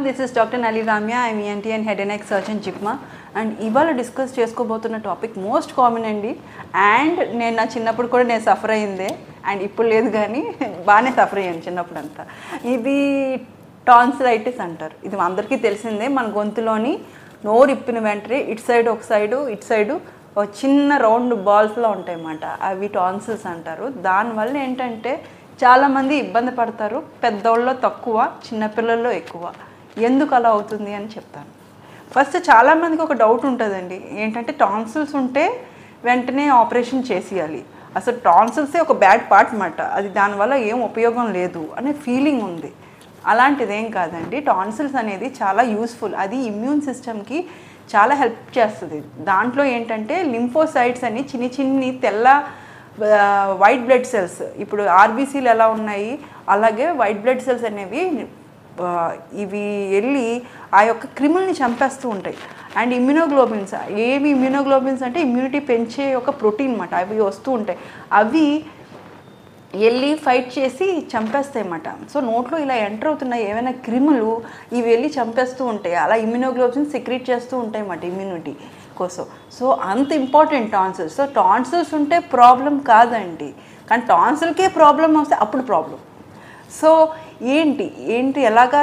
This is Dr. Nali Ramya. I am ENT and head and neck surgeon JIPMA. And ఇవాళ discuss చేసుకోబోతున్న topic most common అండి. And నేను నా చిన్నప్పుడు కూడా నేను సఫర్ అయ్యిందే. అండ్ ఇప్పుడు లేదు కానీ బాగానే సఫర్ అయ్యాను చిన్నప్పుడు అంతా. ఇది టాన్సిలైటిస్ అంటారు. ఇది అందరికీ తెలిసిందే. మన గొంతులోని నోరు ఇప్పిన వెంటనే ఇటు సైడ్ ఒక సైడు ఇటు సైడు ఒక చిన్న రౌండ్ బాల్స్లో ఉంటాయి అన్నమాట. అవి టాన్సిల్స్ అంటారు. దానివల్ల ఏంటంటే చాలామంది ఇబ్బంది పడతారు. పెద్దోళ్ళలో తక్కువ, చిన్నపిల్లల్లో ఎక్కువ. ఎందుకు అలా అవుతుంది అని చెప్తాను. ఫస్ట్ చాలామందికి ఒక డౌట్ ఉంటుందండి. ఏంటంటే టాన్సిల్స్ ఉంటే వెంటనే ఆపరేషన్ చేసేయాలి. అసలు టాన్సిల్సే ఒక బ్యాడ్ పార్ట్ అన్నమాట. అది దానివల్ల ఏం ఉపయోగం లేదు అనే ఫీలింగ్ ఉంది. అలాంటిదేం కాదండి. టాన్సిల్స్ అనేది చాలా యూస్ఫుల్. అది ఇమ్యూన్ సిస్టమ్కి చాలా హెల్ప్ చేస్తుంది. దాంట్లో ఏంటంటే లింఫోసైట్స్ అని చిన్ని తెల్ల వైట్ బ్లడ్ సెల్స్, ఇప్పుడు ఆర్బీసీలు ఎలా ఉన్నాయి అలాగే వైట్ బ్లడ్ సెల్స్ అనేవి ఇవి వెళ్ళి ఆ యొక్క క్రిముల్ని చంపేస్తూ ఉంటాయి. అండ్ ఇమ్యూనోగ్లోబిన్స్, ఏవి ఇమ్యూనోగ్లోబిన్స్ అంటే ఇమ్యూనిటీ పెంచే ఒక ప్రోటీన్ అన్నమాట. అవి వస్తూ ఉంటాయి. అవి వెళ్ళి ఫైట్ చేసి చంపేస్తాయి అన్నమాట. సో నోట్లో ఇలా ఎంటర్ అవుతున్న ఏమైనా క్రిములు ఇవి వెళ్ళి చంపేస్తూ ఉంటాయి. అలా ఇమ్యూనోగ్లోబిన్స్ సెక్రీట్ చేస్తూ ఉంటాయి అన్నమాట ఇమ్యూనిటీ కోసం. సో అంత ఇంపార్టెంట్ టాన్సిల్స్. సో టాన్సిల్స్ ఉంటే ప్రాబ్లం కాదండి, కానీ టాన్సిల్కే ప్రాబ్లం వస్తే అప్పుడు ప్రాబ్లం. సో ఏంటి ఎలాగా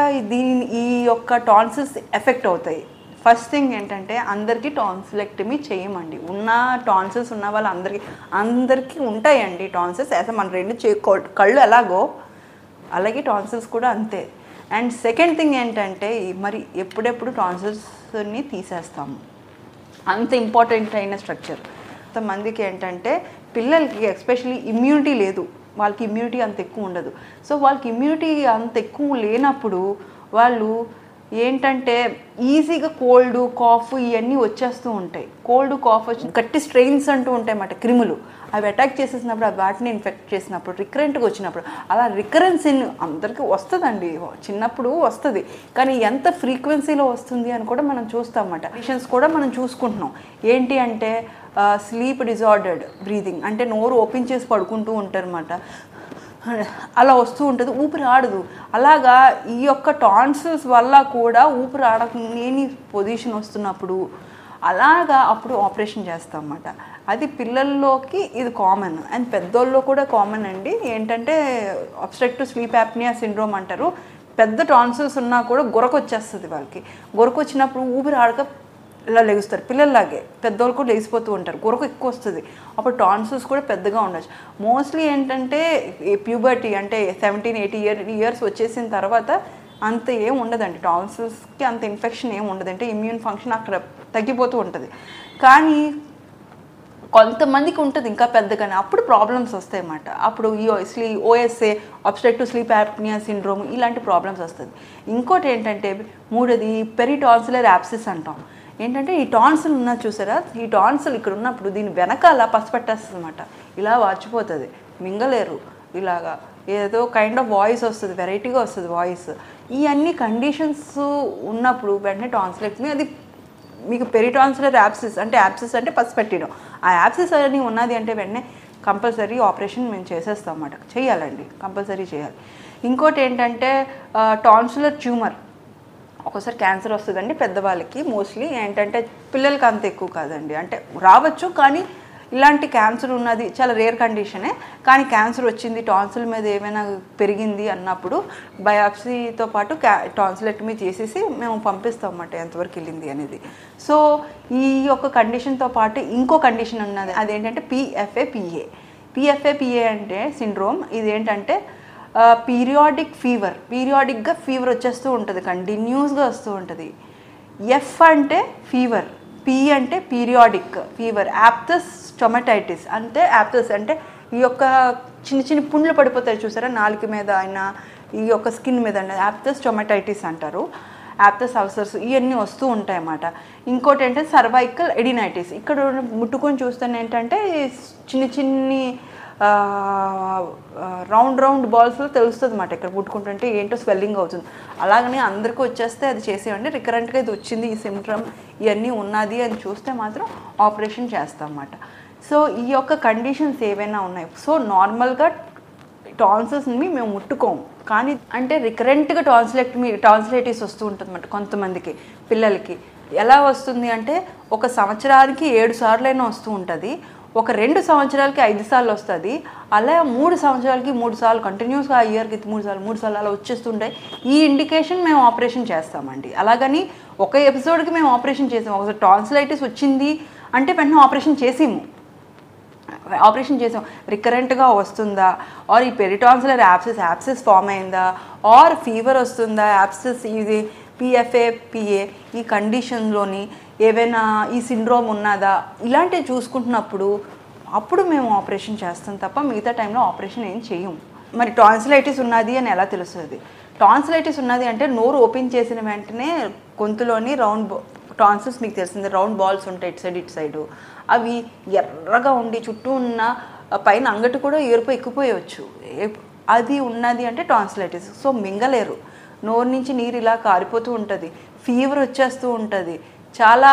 ఈ యొక్క టాన్సిల్స్ ఎఫెక్ట్ అవుతాయి? ఫస్ట్ థింగ్ ఏంటంటే అందరికీ టాన్సిలెక్టమీ చేయమండి. ఉన్న టాన్సిల్స్ ఉన్న వాళ్ళు అందరికీ ఉంటాయండి టాన్సిల్స్. అసలు మన రెండు కళ్ళు ఎలాగో అలాగే టాన్సిల్స్ కూడా అంతే. అండ్ సెకండ్ థింగ్ ఏంటంటే మరి ఎప్పుడెప్పుడు టాన్సిల్స్ని తీసేస్తాము. అంత ఇంపార్టెంట్ అయిన స్ట్రక్చర్. కొంతమందికి ఏంటంటే పిల్లలకి ఎస్పెషల్లీ ఇమ్యూనిటీ లేదు, వాళ్ళకి ఇమ్యూనిటీ అంత ఎక్కువ ఉండదు. సో వాళ్ళకి ఇమ్యూనిటీ అంత ఎక్కువ లేనప్పుడు వాళ్ళు ఏంటంటే ఈజీగా కోల్డ్ కాఫ్ ఇవన్నీ వచ్చేస్తూ ఉంటాయి. కోల్డ్ కాఫ్ వచ్చి గట్టి స్ట్రెయిన్స్ అంటూ ఉంటాయి అన్నమాట క్రిములు. అవి అటాక్ చేసేసినప్పుడు ఆ వాటిని ఇన్ఫెక్ట్ చేసినప్పుడు రికరెంట్గా వచ్చినప్పుడు అలా రికరెన్స్ అందరికీ వస్తుందండి. చిన్నప్పుడు వస్తుంది, కానీ ఎంత ఫ్రీక్వెన్సీలో వస్తుంది అని కూడా మనం చూస్తాం అన్నమాట. పేషెంట్స్ కూడా మనం చూసుకుంటున్నాం. ఏంటి అంటే స్లీప్ డిజార్డర్డ్ బ్రీదింగ్, అంటే నోరు ఓపెన్ చేసి పడుకుంటూ ఉంటారన్నమాట. అలా వస్తూ ఉంటుంది, ఊపిరి ఆడదు. అలాగా ఈ యొక్క టాన్సిల్స్ వల్ల కూడా ఊపిరి ఆడలేని పొజిషన్ వస్తున్నప్పుడు అలాగా అప్పుడు ఆపరేషన్ చేస్తాం అన్నమాట. అది పిల్లల్లోకి ఇది కామన్ అండ్ పెద్దోళ్ళలో కూడా కామన్ అండి. ఏంటంటే అబ్స్ట్రక్టివ్ స్లీప్ యాప్నియా సిండ్రోమ్ అంటారు. పెద్ద టాన్సిల్స్ ఉన్నా కూడా వచ్చేస్తుంది వాళ్ళకి. వచ్చినప్పుడు ఊపిరి ఆడక ఇలా లెగుస్తారు. పిల్లల్లాగే పెద్దోళ్ళు కూడా లేచిపోతూ ఉంటారు. ఎక్కువ వస్తుంది. అప్పుడు టాన్సిల్స్ కూడా పెద్దగా ఉండొచ్చు. మోస్ట్లీ ఏంటంటే ప్యూబర్టీ అంటే 17-18 ఇయర్స్ వచ్చేసిన తర్వాత అంత ఏం ఉండదండి. టాన్సిల్స్కి అంత ఇన్ఫెక్షన్ ఏం ఉండదు. అంటే ఇమ్యూన్ ఫంక్షన్ అక్కడ తగ్గిపోతూ ఉంటుంది. కానీ కొంతమందికి ఉంటుంది ఇంకా పెద్దగానే, అప్పుడు ప్రాబ్లమ్స్ వస్తాయి అన్నమాట. అప్పుడు ఈ OSA obstructive sleep apnea syndrome ఇలాంటి ప్రాబ్లమ్స్ వస్తుంది. ఇంకోటి ఏంటంటే మూడోది పెరిటాన్సిలర్ యాబ్సిస్ అంటాం. ఏంటంటే ఈ టాన్సిల్ ఉన్నది చూసారా, ఈ టాన్సిల్ ఇక్కడ ఉన్నప్పుడు దీని వెనకాల పసిపెట్టేస్తుంది అన్నమాట. ఇలా వాచిపోతుంది, మింగలేరు. ఇలాగా ఏదో కైండ్ ఆఫ్ వాయిస్ వస్తుంది, వెరైటీగా వస్తుంది వాయిస్. ఈ అన్ని కండిషన్స్ ఉన్నప్పుడు వెంటనే టాన్సిలెక్టమీ. అది మీకు పెరిటాన్సిలర్ యాబ్సిస్ అంటే పసిపెట్టడం. ఆ యాబ్సిస్ అని ఉన్నది అంటే వెంటనే కంపల్సరీ ఆపరేషన్ మేము చేసేస్తాం అన్నమాట. చేయాలండి, కంపల్సరీ చేయాలి. ఇంకోటి ఏంటంటే టాన్సిలర్ ట్యూమర్. ఒక్కోసారి క్యాన్సర్ వస్తుందండి పెద్దవాళ్ళకి. మోస్ట్లీ ఏంటంటే పిల్లలకి అంత ఎక్కువ కాదండి, అంటే రావచ్చు. కానీ ఇలాంటి క్యాన్సర్ ఉన్నది చాలా రేర్ కండిషనే. కానీ క్యాన్సర్ వచ్చింది, టాన్సిల్ మీద ఏమైనా పెరిగింది అన్నప్పుడు బయాప్సీతో పాటు టాన్సిలెక్టమీ చేసేసి మేము పంపిస్తాం అన్నమాట ఎంతవరకు వెళ్ళింది అనేది. సో ఈ యొక్క కండిషన్తో పాటు ఇంకో కండిషన్ ఉన్నది, అదేంటంటే పిఎఫ్ఏపిఏ అంటే సిండ్రోమ్. ఇదేంటంటే పీరియాడిక్గా ఫీవర్ వచ్చేస్తూ ఉంటుంది, కంటిన్యూస్గా వస్తూ ఉంటుంది. ఎఫ్ అంటే ఫీవర్, పి అంటే పీరియాడిక్ ఫీవర్. యాప్తస్ స్టొమటైటిస్ అంటే యాప్తస్ అంటే ఈ యొక్క చిన్న పుండ్లు పడిపోతాయి చూసారా నాలుక మీద అయినా ఈ యొక్క స్కిన్ మీద, యాప్తస్ స్టొమటైటిస్ అంటారు. యాప్తస్ అల్సర్స్ ఇవన్నీ వస్తూ ఉంటాయి అన్నమాట. ఇంకోటి ఏంటంటే సర్వైకల్ ఎడినైటిస్. ఇక్కడ ముట్టుకొని చూస్తాను ఏంటంటే చిన్ని రౌండ్ బాల్స్లో తెలుస్తుంది అన్నమాట. ఇక్కడ పుట్టుకుంటుంటే ఏంటో స్వెల్లింగ్ అవుతుంది. అలాగనే అందరికీ వచ్చేస్తే అది చేసేయండి. రికరెంట్గా ఇది వచ్చింది, ఈ సిమ్టమ్ ఇవన్నీ ఉన్నది అని చూస్తే మాత్రం ఆపరేషన్ చేస్తాం అన్నమాట. సో ఈ యొక్క కండిషన్స్ ఏవైనా ఉన్నాయి. సో నార్మల్గా టాన్సిల్స్ని మేము ముట్టుకోము, కానీ అంటే రికరెంట్గా టాన్సిలైటిస్ వస్తూ ఉంటుంది అన్నమాట కొంతమందికి పిల్లలకి. ఎలా వస్తుంది అంటే ఒక సంవత్సరానికి 7 సార్లైనా వస్తూ ఉంటుంది, ఒక 2 సంవత్సరాలకి 5 సార్లు వస్తుంది, అలా 3 సంవత్సరాలకి 3 సార్లు, కంటిన్యూస్గా ఆ ఇయర్కి 3 సార్లు అలా వచ్చేస్తుంటాయి. ఈ ఇండికేషన్ మేము ఆపరేషన్ చేస్తామండి. అలాగని ఒక ఎపిసోడ్కి మేము ఆపరేషన్ చేసాము. ఒకసారి టాన్సిలైటిస్ వచ్చింది అంటే వెంటనే ఆపరేషన్ చేసాం. రికరెంట్గా వస్తుందా, ఆర్ ఈ పెరిటాన్సిలర్ యాప్సెస్ ఫామ్ అయిందా, ఆర్ ఫీవర్ వస్తుందా, యాప్సెస్ ఇది PFA PA ఈ కండిషన్లోని ఏవైనా ఈ సిండ్రోమ్ ఉన్నదా, ఇలాంటివి చూసుకుంటున్నప్పుడు అప్పుడు మేము ఆపరేషన్ చేస్తాం తప్ప మిగతా టైంలో ఆపరేషన్ ఏం చేయం. మరి టాన్సిలైటిస్ ఉన్నది అని ఎలా తెలుస్తుంది? టాన్సిలైటిస్ ఉన్నది అంటే నోరు ఓపెన్ చేసిన వెంటనే గొంతులోని టాన్సిల్స్ మీకు తెలిసిందే, రౌండ్ బాల్స్ ఉంటాయి ఇటు సైడు. అవి ఎర్రగా ఉండి చుట్టూ ఉన్న పైన అంగటి కూడా ఎరుపు ఎక్కిపోయవచ్చు. అది ఉన్నది అంటే టాన్సిలైటిస్. సో మింగలేరు, నోరు నుంచి నీరు ఇలా కారిపోతూ ఉంటుంది, ఫీవర్ వచ్చేస్తూ ఉంటుంది, చాలా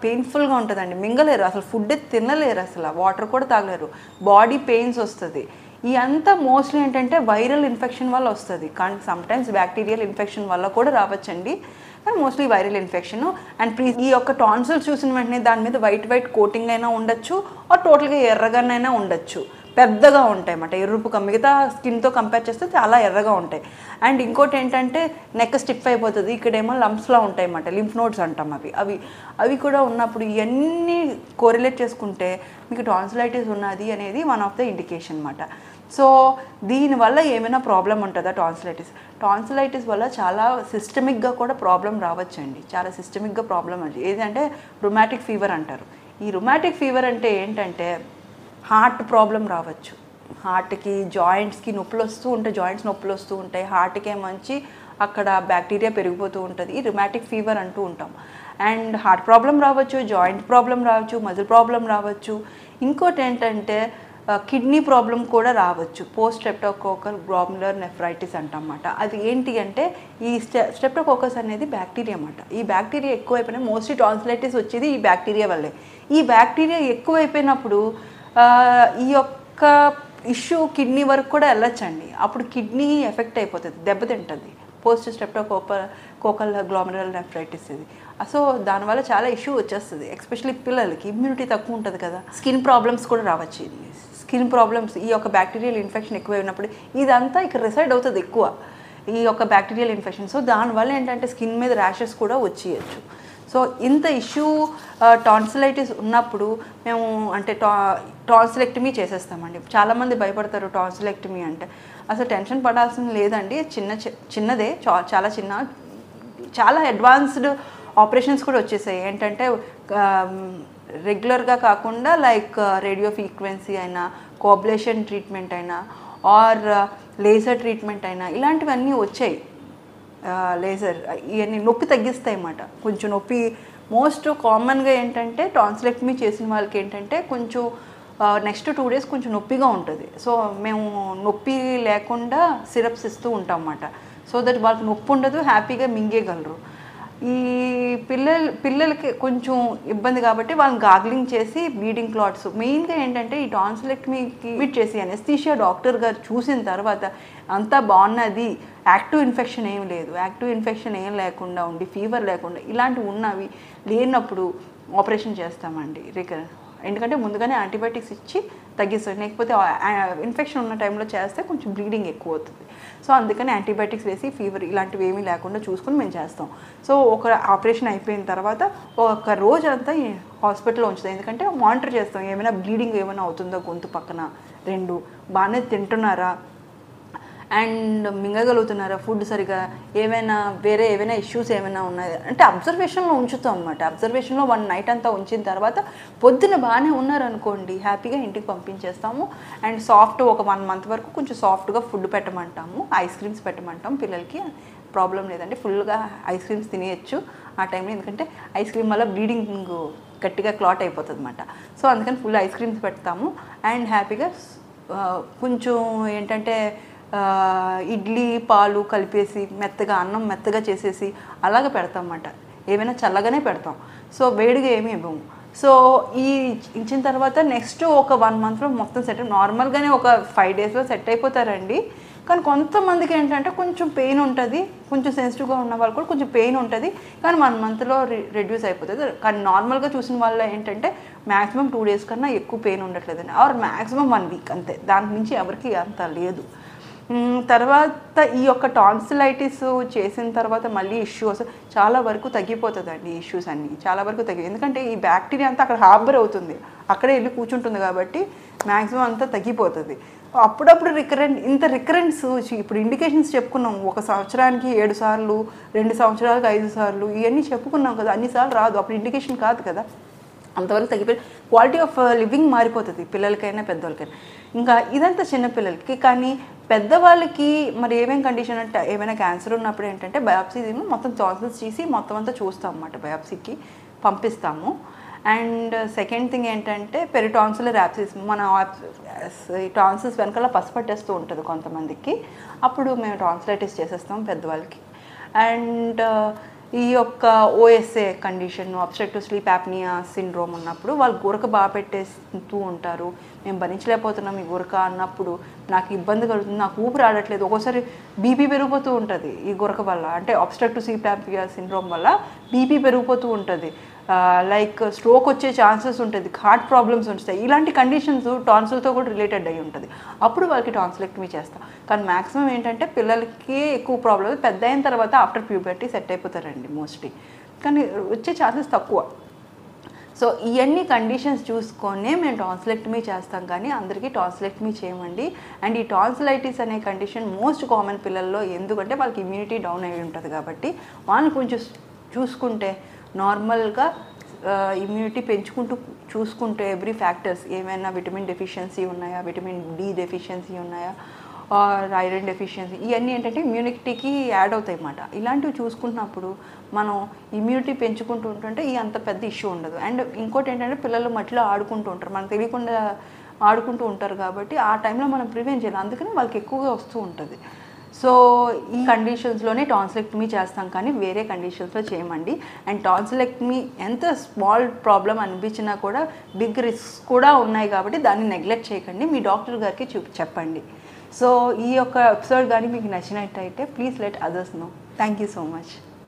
పెయిన్ఫుల్గా ఉంటుందండి. మింగలేరు, అసలు ఫుడ్ తినలేరు, అసలు వాటర్ కూడా తాగలేరు, బాడీ పెయిన్స్ వస్తుంది. ఇదంతా మోస్ట్లీ ఏంటంటే వైరల్ ఇన్ఫెక్షన్ వల్ల వస్తుంది, కానీ సమ్టైమ్స్ బ్యాక్టీరియల్ ఇన్ఫెక్షన్ వల్ల కూడా రావచ్చండి, కానీ మోస్ట్లీ వైరల్ ఇన్ఫెక్షన్. అండ్ ఈ యొక్క టాన్సిల్ చూసిన వెంటనే దాని మీద వైట్ కోటింగ్ అయినా ఉండొచ్చు, ఆర్ టోటల్గా ఎర్రగానైనా ఉండొచ్చు. పెద్దగా ఉంటాయి అన్నమాట, ఎరుపుగా, మిగతా స్కిన్తో కంపేర్ చేస్తే చాలా ఎర్రగా ఉంటాయి. అండ్ ఇంకోటి ఏంటంటే నెక్ స్టిఫ్ అయిపోతుంది, ఇక్కడేమో లంప్స్లా ఉంటాయి అన్నమాట, లింఫ్ నోడ్స్ అంటాం అవి కూడా ఉన్నప్పుడు ఇవన్నీ కోరిలేట్ చేసుకుంటే మీకు టాన్సిలైటిస్ ఉన్నది అనేది వన్ ఆఫ్ ద ఇండికేషన్ అన్నమాట. సో దీనివల్ల ఏమైనా ప్రాబ్లం ఉంటుందా? టాన్సిలైటిస్ వల్ల చాలా సిస్టమిక్గా కూడా ప్రాబ్లం రావచ్చండి, చాలా సిస్టమిక్గా ప్రాబ్లం అది ఏదంటే రుమాటిక్ ఫీవర్ అంటారు. ఈ రుమాటిక్ ఫీవర్ అంటే ఏంటంటే హార్ట్ ప్రాబ్లం రావచ్చు, హార్ట్కి జాయింట్స్కి నొప్పులు వస్తూ ఉంటాయి, హార్ట్కి మంచి అక్కడ బ్యాక్టీరియా పెరిగిపోతూ ఉంటుంది, ఈ రుమాటిక్ ఫీవర్ అంటూ ఉంటాం. అండ్ హార్ట్ ప్రాబ్లం రావచ్చు, జాయింట్ ప్రాబ్లం రావచ్చు, మజిల్ ప్రాబ్లం రావచ్చు. ఇంకోటి ఏంటంటే కిడ్నీ ప్రాబ్లం కూడా రావచ్చు, పోస్ట్ స్ట్రెప్టోకోకల్ గ్లోమెరులర్ నెఫ్రైటిస్ అంటమాట. అది ఏంటి అంటే ఈ స్ట్రెప్టోకోకస్ అనేది బ్యాక్టీరియా అన్నమాట. ఈ బ్యాక్టీరియా ఎక్కువైపోయినా మోస్ట్లీ టాన్సిలైటిస్ వచ్చేది ఈ బ్యాక్టీరియా వల్లే. ఈ బ్యాక్టీరియా ఎక్కువైపోయినప్పుడు ఈ యొక్క ఇష్యూ కిడ్నీ వరకు కూడా వెళ్ళొచ్చండి. అప్పుడు కిడ్నీ ఎఫెక్ట్ అయిపోతుంది, దెబ్బతింటుంది, పోస్ట్ స్ట్రెప్టోకోకల్ గ్లోమెరులర్ నెఫ్రైటిస్ ఇది. సో దానివల్ల చాలా ఇష్యూ వచ్చేస్తుంది, ఎస్పెషల్లీ పిల్లలకి ఇమ్యూనిటీ తక్కువ ఉంటుంది కదా. స్కిన్ ప్రాబ్లమ్స్ కూడా రావచ్చు, స్కిన్ ప్రాబ్లమ్స్ ఈ యొక్క బ్యాక్టీరియల్ ఇన్ఫెక్షన్ ఎక్కువైనప్పుడు ఇదంతా ఇక్కడ రిసైడ్ అవుతుంది ఎక్కువ ఈ యొక్క బ్యాక్టీరియల్ ఇన్ఫెక్షన్. సో దానివల్ల ఏంటంటే స్కిన్ మీద ర్యాషెస్ కూడా వచ్చేయచ్చు. సో ఇంత ఇష్యూ టాన్సిలైటిస్ ఉన్నప్పుడు మేము అంటే టాన్సిలెక్టమీ చేసేస్తామండి. చాలామంది భయపడతారు టాన్సిలెక్టమీ అంటే, అసలు టెన్షన్ పడాల్సింది లేదండి, చిన్నదే, చాలా అడ్వాన్స్డ్ ఆపరేషన్స్ కూడా వచ్చేసాయి. ఏంటంటే రెగ్యులర్గా కాకుండా లైక్ రేడియో ఫ్రీక్వెన్సీ అయినా, కోబ్లేషన్ ట్రీట్మెంట్ అయినా, ఆర్ లేజర్ ట్రీట్మెంట్ అయినా, ఇలాంటివన్నీ వచ్చాయి. లేజర్ ఇవన్నీ నొప్పి తగ్గిస్తాయి అన్నమాట. కొంచెం నొప్పి మోస్ట్ కామన్గా ఏంటంటే టాన్సిలెక్టమీ చేసిన వాళ్ళకి ఏంటంటే కొంచెం నెక్స్ట్ 2 days కొంచెం నొప్పిగా ఉంటుంది. సో మేము నొప్పి లేకుండా సిరప్స్ ఇస్తూ ఉంటాం అన్నమాట, సో దట్ వాళ్ళకి నొప్పి ఉండదు, హ్యాపీగా మింగేయగలరు. ఈ పిల్లలకి కొంచెం ఇబ్బంది కాబట్టి వాళ్ళని గార్గ్లింగ్ చేసి బ్లీడింగ్ క్లాట్స్ మెయిన్గా ఏంటంటే ఈ టాన్సిలెక్టమీకి ట్రీట్ చేసి అనెస్థీషియా డాక్టర్ గారు చూసిన తర్వాత అంతా బాగున్నది, యాక్టివ్ ఇన్ఫెక్షన్ ఏం లేకుండా ఉండి, ఫీవర్ లేకుండా ఇలాంటివి ఉన్నవి లేనప్పుడు ఆపరేషన్ చేస్తామండి. ఎందుకంటే ముందుగానే యాంటీబయాటిక్స్ ఇచ్చి తగ్గిస్తాం, లేకపోతే ఇన్ఫెక్షన్ ఉన్న టైంలో చేస్తే కొంచెం బ్లీడింగ్ ఎక్కువ అవుతుంది. సో అందుకని యాంటీబయాటిక్స్ వేసి ఫీవర్ ఇలాంటివి ఏమీ లేకుండా చూసుకుని మేము చేస్తాం. సో ఒక ఆపరేషన్ అయిపోయిన తర్వాత ఒక రోజు అంతా హాస్పిటల్లో ఉంచుతాం, ఎందుకంటే మానిటర్ చేస్తాం ఏమైనా బ్లీడింగ్ ఏమైనా అవుతుందో, గొంతు పక్కన 2 బాగానే తింటున్నారా అండ్ మింగగలుగుతున్నారా, ఫుడ్ సరిగా ఏమైనా ఇష్యూస్ ఏమైనా ఉన్నాయా అంటే అబ్జర్వేషన్లో ఉంచుతాం అన్నమాట. అబ్జర్వేషన్లో 1 night అంతా ఉంచిన తర్వాత పొద్దున బాగానే ఉన్నారనుకోండి హ్యాపీగా ఇంటికి పంపించేస్తాము. అండ్ ఒక 1 month వరకు కొంచెం సాఫ్ట్గా ఫుడ్ పెట్టమంటాము, ఐస్ క్రీమ్స్ పెట్టమంటాం పిల్లలకి, ప్రాబ్లం లేదండి, ఫుల్గా ఐస్ క్రీమ్స్ తినేయచ్చు ఆ టైంలో, ఎందుకంటే ఐస్ క్రీమ్ వల్ల బ్లీడింగ్ గట్టిగా క్లాట్ అయిపోతుంది అన్నమాట. సో అందుకని ఫుల్ ఐస్ క్రీమ్స్ పెడతాము. అండ్ హ్యాపీగా కొంచెం ఏంటంటే ఇడ్లీ పాలు కలిపేసి అన్నం మెత్తగా చేసేసి అలాగే పెడతాం అన్నమాట, ఏమైనా చల్లగానే పెడతాం. సో వేడిగా ఏమీ ఇవ్వము. సో ఈ ఇచ్చిన తర్వాత నెక్స్ట్ ఒక 1 monthలో మొత్తం సెట్, నార్మల్గానే ఒక 5 daysలో సెట్ అయిపోతారండి, కానీ కొంతమందికి ఏంటంటే కొంచెం పెయిన్ ఉంటుంది, కొంచెం సెన్సిటివ్గా ఉన్న వాళ్ళు కూడా కొంచెం పెయిన్ ఉంటుంది, కానీ 1 మంత్లో రెడ్యూస్ అయిపోతుంది. కానీ నార్మల్గా చూసిన వాళ్ళు ఏంటంటే మ్యాక్సిమం 2 days కన్నా ఎక్కువ పెయిన్ ఉండట్లేదండి, ఆర్ మ్యాక్సిమం 1 week అంతే, దాని నుంచి ఎవరికి అంత లేదు. తర్వాత ఈ యొక్క టాన్సిలైటిస్ చేసిన తర్వాత మళ్ళీ ఇష్యూస్ చాలా వరకు తగ్గిపోతుందండి. ఇష్యూస్ అన్నీ చాలా వరకు ఎందుకంటే ఈ బ్యాక్టీరియా అంతా అక్కడ హార్బర్ అవుతుంది, అక్కడే వెళ్ళి కూర్చుంటుంది కాబట్టి మ్యాక్సిమం అంతా తగ్గిపోతుంది. అప్పుడప్పుడు రికరెన్స్ ఇప్పుడు ఇండికేషన్స్ చెప్పుకున్నాం, 1 సంవత్సరానికి 7 సార్లు, 2 సంవత్సరాలకు 5 సార్లు, ఇవన్నీ చెప్పుకున్నాం కదా, అన్నిసార్లు రాదు, అప్పుడు ఇండికేషన్ కాదు కదా, అంతవరకు తగ్గిపోయి క్వాలిటీ ఆఫ్ లివింగ్ మారిపోతుంది పిల్లలకైనా పెద్దవాళ్ళకైనా. ఇంకా ఇదంతా చిన్నపిల్లలకి. కానీ పెద్దవాళ్ళకి మరి ఏమేమి కండిషన్ అంటే ఏమైనా క్యాన్సర్ ఉన్నప్పుడు ఏంటంటే బయాప్సీ మొత్తం టాన్సిల్స్ తీసి మొత్తం అంతా చూస్తాం అన్నమాట, బయాప్సీకి పంపిస్తాము. అండ్ సెకండ్ థింగ్ ఏంటంటే పెరిటాన్సిలర్ యాబ్సిస్, మన టాన్సిల్స్ వెనకాల పసుపట్టేస్తూ ఉంటుంది కొంతమందికి, అప్పుడు మేము టాన్సిలైటిస్ చేసేస్తాం పెద్దవాళ్ళకి. అండ్ ఈ యొక్క OSA condition, obstructive sleep apnea syndrome ఉన్నప్పుడు వాళ్ళు గురక బాగా పెట్టేస్తూ ఉంటారు, మేము భరించలేకపోతున్నాం ఈ గురక అన్నప్పుడు నాకు ఇబ్బంది కలుగుతుంది, నాకు ఊపిరి ఆడట్లేదు, ఒక్కోసారి బీపీ పెరిగిపోతూ ఉంటుంది ఈ గురక వల్ల, అంటే అబ్స్ట్రక్టివ్ స్లీప్ యాప్నియా సిండ్రోమ్ వల్ల బీపీ పెరిగిపోతూ ఉంటుంది, లైక్ స్ట్రోక్ వచ్చే ఛాన్సెస్ ఉంటుంది, హార్ట్ ప్రాబ్లమ్స్ ఉంటాయి. ఇలాంటి కండిషన్స్ టాన్సిల్తో కూడా రిలేటెడ్ అయ్యి ఉంటుంది, అప్పుడు వాళ్ళకి టాన్సిలెక్టమీ చేస్తాం. కానీ మ్యాక్సిమం ఏంటంటే పిల్లలకి ఎక్కువ ప్రాబ్లమ్, పెద్ద అయిన తర్వాత ఆఫ్టర్ ప్యూబర్టీ సెట్ అయిపోతారండి మోస్ట్లీ, కానీ వచ్చే ఛాన్సెస్ తక్కువ. సో ఇవన్నీ కండిషన్స్ చూసుకొనే మేము టాన్సిలెక్టమీ చేస్తాం, కానీ అందరికీ టాన్సిలెక్టమీ చేయమండి. అండ్ ఈ టాన్సిలైటిస్ అనే కండిషన్ మోస్ట్ కామన్ పిల్లల్లో, ఎందుకంటే వాళ్ళకి ఇమ్యూనిటీ డౌన్ అయి ఉంటుంది కాబట్టి వాళ్ళని కొంచెం చూసుకుంటే నార్మల్గా ఇమ్యూనిటీ పెంచుకుంటూ చూసుకుంటే ఎవ్రీ ఫ్యాక్టర్స్, ఏమైనా విటమిన్ డెఫిషియన్సీ ఉన్నాయా, విటమిన్ డి డెఫిషియన్సీ ఉన్నాయా, ఐరన్ డెఫిషియన్సీ, ఇవన్నీ ఏంటంటే ఇమ్యూనిటీకి యాడ్ అవుతాయి అన్నమాట. ఇలాంటివి చూసుకుంటున్నప్పుడు మనం ఇమ్యూనిటీ పెంచుకుంటూ ఉంటుంటే ఈ అంత పెద్ద ఇష్యూ ఉండదు. అండ్ ఇంకోటి ఏంటంటే పిల్లలు మట్టిలో ఆడుకుంటూ ఉంటారు, మనకు తెలియకుండా ఆడుకుంటూ ఉంటారు కాబట్టి ఆ టైంలో మనం ప్రివెంట్ చేయాలి, అందుకని వాళ్ళకి ఎక్కువగా వస్తూ ఉంటుంది. సో ఈ కండిషన్స్లోనే టాన్సిలెక్టమీ చేస్తాం, కానీ వేరే కండిషన్స్లో చేయమండి. అండ్ టాన్సిలెక్టమీ ఎంత స్మాల్ ప్రాబ్లం అనిపించినా కూడా బిగ్ రిస్క్ కూడా ఉన్నాయి కాబట్టి దాన్ని నెగ్లెక్ట్ చేయకండి, మీ డాక్టర్ గారికి చెప్పండి. సో ఈ యొక్క ఎపిసోడ్ కానీ మీకు నచ్చినట్టయితే please let others know. Thank you so much.